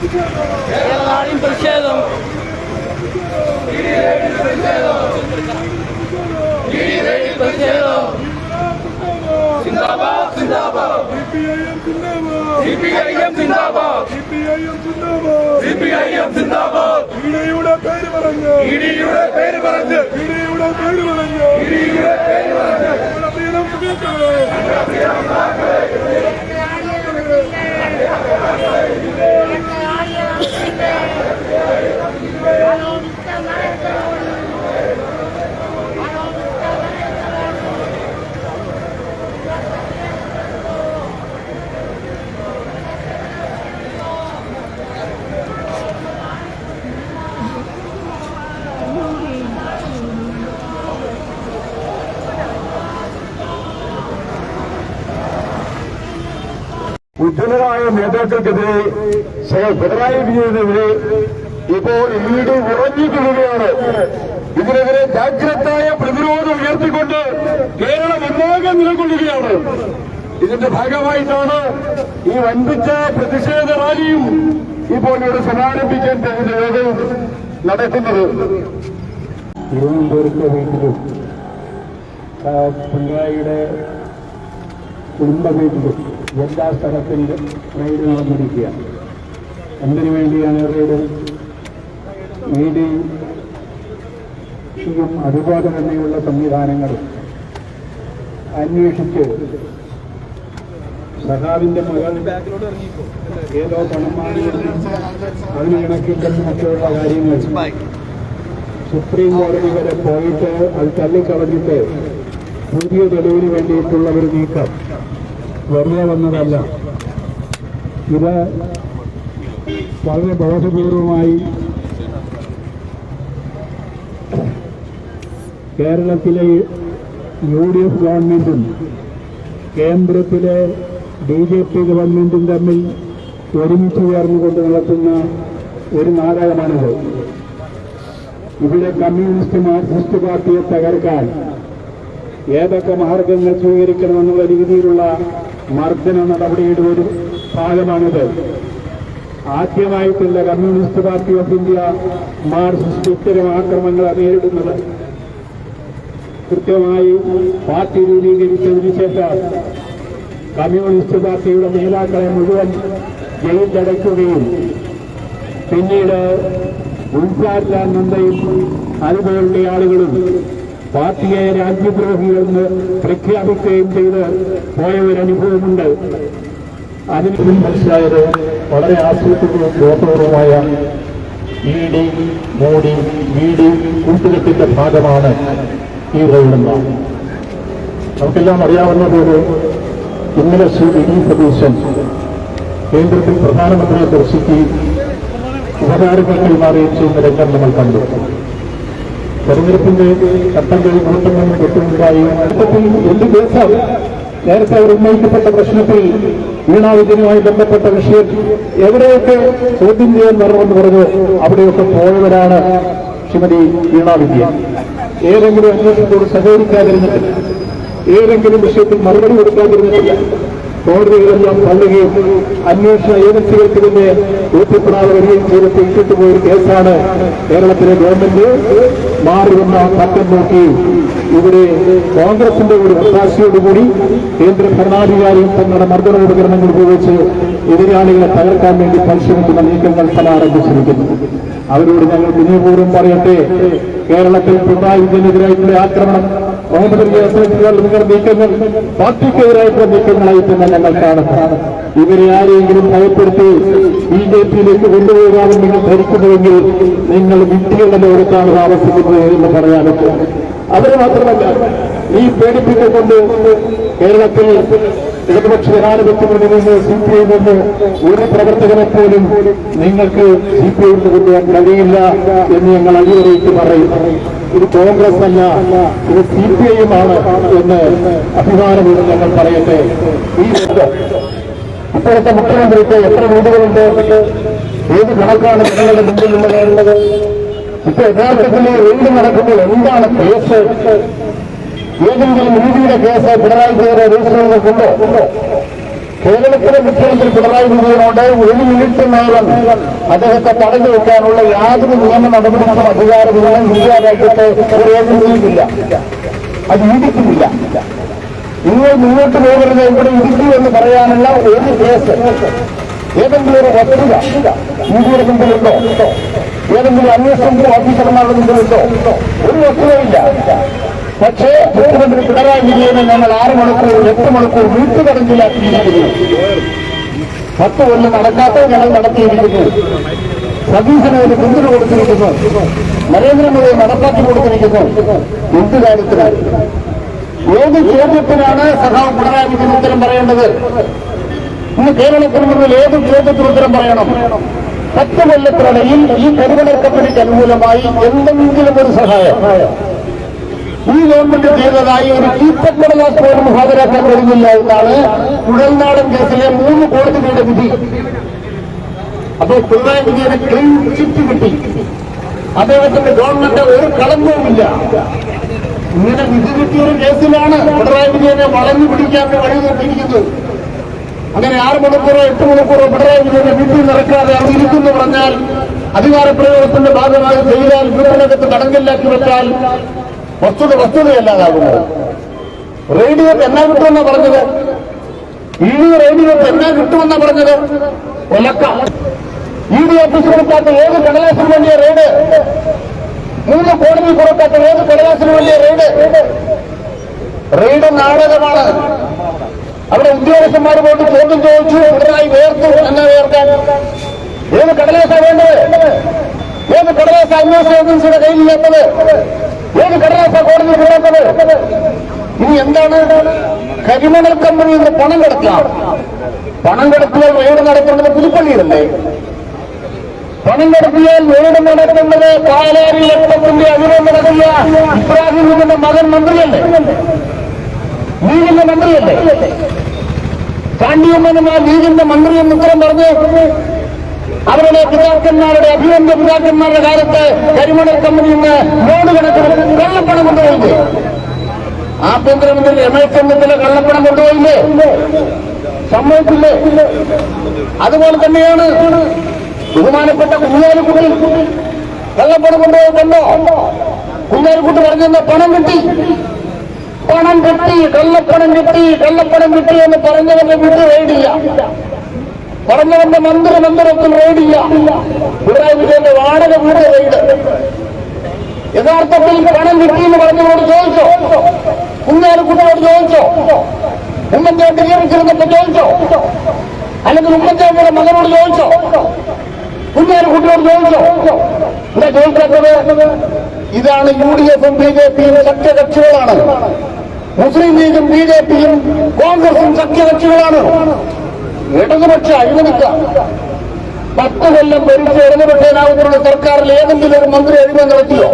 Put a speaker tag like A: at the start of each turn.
A: കേരളനാടിൻ പ്രതിഷേധം സിന്ദാബാദ് സിന്ദാബാദ് സിപിഐഎം സിന്ദാബാദ് സിപിഐഎം സിന്ദാബാദ് ഇഡിയുടെ പേര് പറഞ്ഞു ഇഡിയുടെ പേര് പറഞ്ഞു ഇഡിയുടെ പേര് പറഞ്ഞു ഇഡിയുടെ പേര് പറഞ്ഞു
B: ഉജ്ജ്വലരായ നേതാക്കൾക്കെതിരെ പിണറായി വിജയനെതിരെ ഇപ്പോൾ ഈട് ഉറങ്ങിക്കൊള്ളുകയാണ്. ഇതിനെതിരെ ജാഗ്രതായ പ്രതിരോധം ഉയർത്തിക്കൊണ്ട് കേരളം ഒന്നാകെ നിലകൊള്ളുകയാണ്. ഇതിന്റെ ഭാഗമായിട്ടാണ് ഈ വൻപിച്ച പ്രതിഷേധ റാലിയും ഇപ്പോൾ ഇവിടെ സമാരംഭിക്കാൻ കഴിയുന്ന യോഗവും നടക്കുന്നത്. തിരുവനന്തപുരത്തെ വീട്ടിലും പിണറായിയുടെ കുടുംബ വീട്ടിലും എല്ലാ സ്ഥലത്തിലും റെയ്ഡ് നടന്നിരിക്കുകയാണ്. എന്തിനു വേണ്ടിയാണ് റെയ്ഡ്? ഇഡിയും അതുപോലെ തന്നെയുള്ള സംവിധാനങ്ങളും അന്വേഷിച്ച് സഖാവിന്റെ മകൾ ഏതോ പണമാണ് അതിന് ഇണക്കില്ലെന്നൊക്കെയുള്ള കാര്യങ്ങൾ സുപ്രീം കോടതി വരെ പോയിട്ട് അത് തള്ളിക്കളഞ്ഞിട്ട് പുതിയ തെളിവിന് വേണ്ടിയിട്ടുള്ള ഒരു നീക്കം വെറുതെ വന്നതല്ല. ഇത് വളരെ ബോധപൂർവമായി കേരളത്തിലെ UDF ഗവൺമെന്റും കേന്ദ്രത്തിലെ BJP ഗവൺമെന്റും തമ്മിൽ ഒരുമിച്ച് ചേർന്നുകൊണ്ട് നടത്തുന്ന ഒരു നാടകമാണിത്. ഇവിടെ കമ്മ്യൂണിസ്റ്റ് മാർക്സിസ്റ്റ് പാർട്ടിയെ തകർക്കാൻ ഏതൊക്കെ മാർഗങ്ങൾ സ്വീകരിക്കണമെന്നുള്ള രീതിയിലുള്ള മർദ്ദന നടപടിയുടെ ഒരു ഭാഗമാണിത്. ആദ്യമായിട്ടുള്ള Communist Party of India Marxist ഇത്തരം ആക്രമണങ്ങളെ നേരിടുന്നത്. കൃത്യമായി പാർട്ടി രൂപീകരിച്ചതിനു ശേഷം കമ്മ്യൂണിസ്റ്റ് പാർട്ടിയുടെ നേതാക്കളെ മുഴുവൻ ജയിലടയ്ക്കുകയും പിന്നീട് ഉൾച്ചാർജാൻ നന്ദയും അതുപോലുള്ള ആളുകളും പാർട്ടിയെ രാജ്യദ്രോഹികളെന്ന് പ്രഖ്യാപിക്കുകയും ചെയ്ത് പോയ ഒരു അനുഭവമുണ്ട്. അതിന് മനസ്സിലായത് വളരെ ആസൂത്രിതവും ബോധപൂർവമായ ഇഡി, മോഡി, VD കൂട്ടുകെട്ടിന്റെ ഭാഗമാണ് ഈ റെയ്ഡെന്നാണ്. നമുക്കെല്ലാം അറിയാവുന്നതോടെ ഇന്നലെ ശ്രീ VD സതീശൻ കേന്ദ്രത്തിൽ പ്രധാനമന്ത്രിയെ ദർശിക്കുകയും ഉപകാരങ്ങൾ കൈമാറുകയും ചെയ്യുന്ന രംഗം നമ്മൾ കണ്ടു. തെരഞ്ഞെടുപ്പിന്റെ ഘട്ടം കഴിഞ്ഞുകൊണ്ടും തൊട്ടുമുണ്ടായി എന്ത് കേസാണ് നേരത്തെ അവർ ഉന്നയിക്കപ്പെട്ട പ്രശ്നത്തിൽ വീണാ വിജയനുമായി ബന്ധപ്പെട്ട വിഷയം എവിടെയൊക്കെ ചോദ്യം ചെയ്യാൻ വരണമെന്ന് പറഞ്ഞു അവിടെയൊക്കെ പോയവരാണ് ശ്രീമതി വീണാ വിജയൻ. ഏതെങ്കിലും അന്വേഷണത്തോട് സഹകരിക്കാതിരുന്നിട്ടില്ല, ഏതെങ്കിലും വിഷയത്തിൽ മറുപടി കൊടുക്കാതിരുന്നിട്ടില്ല. കോടതികളെല്ലാം തള്ളുകയും അന്വേഷണ ഏജൻസികൾക്ക് തന്നെ ബോധ്യപ്പെടാതെ വരികയും ചെയ്തിട്ട് ഇട്ടിട്ടുപോയൊരു കേസാണ് കേരളത്തിലെ ഗവൺമെന്റ് മാറി വന്ന തട്ടം നോക്കി ഇവിടെ കോൺഗ്രസിന്റെ ഒരു ഒത്താശയോടുകൂടി കേന്ദ്ര ഭരണാധികാരിയും തങ്ങളുടെ മർദ്ദനോപകരണങ്ങൾ ഉപയോഗിച്ച് എതിരാളികളെ തകർക്കാൻ വേണ്ടി പരിശ്രമിക്കുന്ന നീക്കങ്ങൾ ആരംഭിച്ചിരിക്കുന്നു. അവരോട് ഞങ്ങൾ വിനയപൂർവ്വം പറയട്ടെ, കേരളത്തിൽ പിണറായി വിജയനെതിരായിട്ടുള്ള ആക്രമണം, മുഹമ്മദ് നിങ്ങളുടെ നീക്കങ്ങൾ പാർട്ടിക്കെതിരായിട്ടുള്ള നീക്കങ്ങളായി തന്നെ ഞങ്ങൾ കാണുന്നതാണ്. ഇവരെ ആരെയെങ്കിലും ഭയപ്പെടുത്തി BJPയിലേക്ക് കൊണ്ടുപോകാമെന്ന് നിങ്ങൾ ധരിക്കുന്നുവെങ്കിൽ നിങ്ങൾ വിഡ്ഢികളുടെ ലോകത്താണ് താമസിക്കുന്നത് എന്ന് പറയാനൊക്കെ. അവരെ മാത്രമല്ല, ഈ പേടിപ്പിച്ചുകൊണ്ട് കേരളത്തിൽ ഇടതുപക്ഷ ജനാധിപത്യ മുന്നണിയിൽ നിന്ന് CPI നിന്ന് ഒരു പ്രവർത്തകനെ പോലും നിങ്ങൾക്ക് CPI കൊണ്ടുപോകാൻ കഴിയില്ല എന്ന് ഞങ്ങൾ അടിവരയിട്ട് പറയും. ഇത് കോൺഗ്രസ് അല്ല, ഇത് CPI യുമാണ് എന്ന് അഭിമാനപൂർവ്വം ഞങ്ങൾ പറയട്ടെ. ഈ ഇപ്പോഴത്തെ മുഖ്യമന്ത്രിക്ക് എത്ര വീടുകളുണ്ട്, ഏത് കണക്കാണ് നിങ്ങളുടെ മുന്നിലുള്ളത്? ഇപ്പൊ യഥാർത്ഥത്തിൽ റെയ്ഡ് നടക്കുമ്പോൾ എന്താണ് കേസ്? ഏതെങ്കിലും നീതിയുടെ കേസ് പിണറായി വിജയനെ രജിസ്റ്റർ ചെയ്തിട്ടുണ്ടോ? കേരളത്തിലെ മുഖ്യമന്ത്രി പിണറായി വിജയനോട് ഒരു മിനിറ്റ് നേരം അദ്ദേഹത്തെ തടഞ്ഞു വെക്കാനുള്ള യാതൊരു നിയമ നടപടികളും അധികാരമില്ല. ഇന്ത്യ രാജ്യത്തെ ഒരു ഏജൻസിയുമില്ല, അത് ഇടിക്കുന്നില്ല. നിങ്ങൾ മുന്നോട്ട് പോകരുത്, ഇവിടെ ഇടിക്കൂ എന്ന് പറയാനുള്ള ഒരു കേസ്, ഏതെങ്കിലും ഒരു വസ്തുത ഇന്ത്യയുടെ മുമ്പിലുണ്ടോ? ഏതെങ്കിലും അന്വേഷണ ഓഫീസർമാരുടെ മുമ്പിലുണ്ടോ? ഒരു വസ്തുതയില്ല. പക്ഷേ മുഖ്യമന്ത്രി പിണറായി വിജയനെ ഞങ്ങൾ 6 മണിക്കൂർ 8 മണിക്കൂർ വീട്ടുതടങ്കിലാക്കിയിരിക്കുന്നു. 10 കൊല്ലം നടക്കാത്ത ഞങ്ങൾ നടത്തിയിരിക്കുന്നു. സതീശന് ഒരു പിന്തുണ കൊടുത്തിരിക്കുന്നു. നരേന്ദ്രമോദി നടപ്പാക്കി കൊടുത്തിരിക്കുന്നു. എന്ത് കാര്യത്തിന്? ഏത് ചോദ്യത്തിനാണ് സഖാവ് പിണറായി വിജയൻ ഉത്തരം പറയേണ്ടത്? ഇന്ന് കേരളത്തിന് മുന്നിൽ ഏത് ചോദ്യത്തിന് ഉത്തരം പറയണം? 10 കൊല്ലത്തിനിടയിൽ ഈ കരിമണൽ കമ്പനിക്ക് അനുകൂലമായി എന്തെങ്കിലും ഒരു സഹായം ഈ ഗവൺമെന്റ് ചെയ്തതായി ഒരു കീപ്പക്കടലാസ് പോലും ഹാജരാക്കാൻ കഴിയില്ല എന്നാണ് കുഴൽനാടൻ കേസിലെ 3 കോടതികളുടെ വിധി. അപ്പോൾ പിണറായി വിജയന് ക്ലീൻ ചിറ്റ് കിട്ടി. അദ്ദേഹത്തിന്റെ ഗവൺമെന്റ് ഒരു കളങ്കവുമില്ല. ഇങ്ങനെ വിധി കിട്ടിയൊരു കേസിലാണ് പിണറായി വിജയനെ വളഞ്ഞു പിടിക്കാൻ വഴി നോക്കിയിരിക്കുന്നത്. അങ്ങനെ 6 മണിക്കൂറോ 8 മണിക്കൂറോ പിണറായി വിജയനെ വീട്ടിൽ നടക്കാതെ അവിടെ ഇരിക്കുന്നു പറഞ്ഞാൽ, അധികാരപ്രയോഗത്തിന്റെ ഭാഗമായി ചെയ്താൽ, വീട്ടിനകത്ത് കടങ്കിലാക്കി വെച്ചാൽ വസ്തുതയല്ലാതാകുന്നത്. റേഡിയോക്ക് എന്നാ കിട്ടുമെന്നാ പറഞ്ഞത്? റേഡിയോക്ക് എന്നാ കിട്ടുമെന്നാ പറഞ്ഞത്? ഒലക്ക. ഇഡി ഓഫീസ് കൊടുക്കാത്ത ഏത് കടലാസിന് വേണ്ടിയ റെയ്ഡ്? 3 കോടതി കൊടുക്കാത്ത ഏത് കടലാസിന് വേണ്ടിയ റെയ്ഡ്? റെയ്ഡ് നാടകമാണ്. അവിടെ ഉദ്യോഗസ്ഥന്മാർ പോയിട്ട് ചോദ്യം ചോദിച്ചു, പിണറായി വേർത്തു. എന്നാ വേർക്കാൻ? ഏത് കടലാസാ വേണ്ടത്? ഏത് കടലാസ് അന്വേഷണ ഏജൻസിയുടെ കയ്യിലില്ലാത്തത്? ഏത് കടലാസാ കോടതി കൊടുക്കാത്തത്? ഇനി എന്താണ്? കരിമണൽ കമ്പനിയിൽ നിന്ന് പണം കടത്തിയാണ്. പണം കടത്തിയാൽ റെയ്ഡ് നടത്തേണ്ടത് പുതുപ്പള്ളിയിലല്ലേ? പണം കടത്തിയാൽ റെയ്ഡ് നടത്തേണ്ടത് പാലാരി ലക്ഷത്തിന്റെ അഭിനയം നടത്തിയ ഇബ്രാഹിമിന്റെ മകൻ മന്ത്രിയല്ലേ? ലീഗിന്റെ മന്ത്രിയല്ലേ? ചാണ്ടിയമ്മനുമാർ ലീഗിന്റെ മന്ത്രി എന്ന് ഉത്തരം പറഞ്ഞ് അവരുടെ പിതാക്കന്മാരുടെ അഭിനന്ദ പിതാക്കന്മാരുടെ കാലത്ത് കരിമണൽ കമ്പനിയിൽ നിന്ന് ലോഡ് കണക്കിന് കള്ളപ്പണം കൊണ്ടുപോയില്ലേ? ആഭ്യന്തരമന്ത്രി രമേശ് ചെന്നിത്തല കള്ളപ്പണം കൊണ്ടുപോയില്ലേ? സമ്മതിച്ചില്ലേ? അതുപോലെ തന്നെയാണ് ബഹുമാനപ്പെട്ട കുഞ്ഞാലിക്കുട്ടി കള്ളപ്പണം കൊണ്ടുപോയിട്ടുണ്ടോ? കുഞ്ഞാലിക്കുട്ടി പറഞ്ഞ പണം കിട്ടി, പണം കിട്ടി, കള്ളപ്പണം കിട്ടി, കള്ളപ്പണം കിട്ടി എന്ന് പറഞ്ഞവന്റെ വീട്ടിൽ റെയ്ഡില്ല. പറഞ്ഞവന്റെ മന്ദിരത്തിൽ റെയ്ഡില്ല. പിണറായി വിജയന്റെ വാടക വീട് റെയ്ഡ്. യഥാർത്ഥത്തിൽ പണം കിട്ടിയെന്ന് പറഞ്ഞവരോട് ചോദിച്ചോ? കുഞ്ഞാലിക്കുട്ടിയോട് ചോദിച്ചോ? ഉമ്മൻചാണ്ടി ജീവിച്ചിരുന്നപ്പോ ചോദിച്ചോ? അല്ലെങ്കിൽ ഉമ്മൻചാണ്ടിയുടെ മകനോട് ചോദിച്ചോ? കുഞ്ഞാലിക്കുട്ടിയോട് ചോദിച്ചോ? എന്താ ചോദിക്കാത്തത്? ഇതാണ് UDF-ഉം BJP-യും സഖ്യകക്ഷികളാണ്. മുസ്ലിം ലീഗും BJP-യും കോൺഗ്രസും സഖ്യകക്ഷികളാണ്. ഇടതുപക്ഷ അഴിമതിക്കാം. 10 കൊല്ലം ഭരിച്ച ഇടതുപക്ഷനാവുന്ന സർക്കാരിൽ ഏതെങ്കിലും ഒരു മന്ത്രി അഴിമതി നടത്തിയോ?